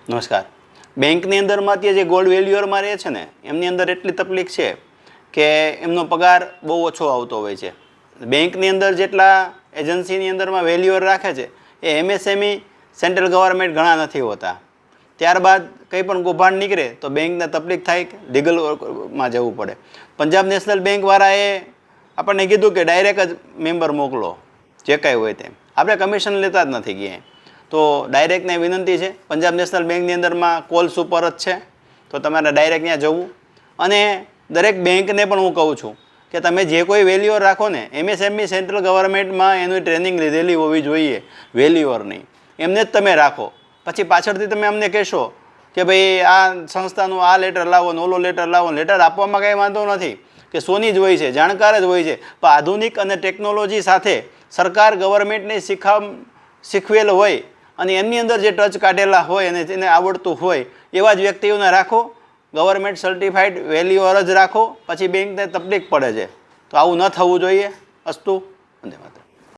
નમસ્કાર. બેંકની અંદરમાં અત્યારે જે ગોલ્ડ વેલ્યુઅરમાં રહે છે ને એમની અંદર એટલી તકલીફ છે કે એમનો પગાર બહુ ઓછો આવતો હોય છે. બેંકની અંદર જેટલા એજન્સીની અંદરમાં વેલ્યુઅર રાખે છે એ એમએસએમઈ સેન્ટ્રલ ગવર્મેન્ટ ઘણા નથી હોતા. ત્યારબાદ કંઈ પણ કૌભાંડ નીકળે તો બેંકને તકલીફ થાય, લીગલમાં જવું પડે. પંજાબ નેશનલ બેંકવાળાએ આપણને કીધું કે ડાયરેક્ટ જ મેમ્બર મોકલો જે કાંઈ હોય તેમ. આપણે કમિશન લેતા જ નથી ક્યાંય. તો ડાયરેક્ટને વિનંતી છે, પંજાબ નેશનલ બેંકની અંદરમાં કોલ્સ ઉપર જ છે, તો તમારે ડાયરેક્ટ ત્યાં જવું. અને દરેક બેંકને પણ હું કહું છું કે તમે જે કોઈ વેલ્યુઅર રાખો ને એમએસએમઈ સેન્ટ્રલ ગવર્મેન્ટમાં એની ટ્રેનિંગ લીધેલી હોવી જોઈએ વેલ્યુઅરની, એમને જ તમે રાખો. પછી પાછળથી તમે અમને કહેશો કે ભાઈ આ સંસ્થાનું આ લેટર લાવો ને ઓલો લેટર લાવો. લેટર આપવામાં કંઈ વાંધો નથી કે સોની જ હોય છે, જાણકાર જ હોય છે, પણ આધુનિક અને ટેકનોલોજી સાથે સરકાર ગવર્મેન્ટને શીખવેલ હોય અને એમની અંદર જે ટચ કાઢેલા હોય અને તેને આવડતું હોય એવા જ વ્યક્તિઓને રાખો. ગવર્મેન્ટ સર્ટિફાઈડ વેલ્યુઅર જ રાખો, પછી બેંકને તકલીફ પડે છે. તો આવું ન થવું જોઈએ. અસ્તુ. વંદે માતરમ.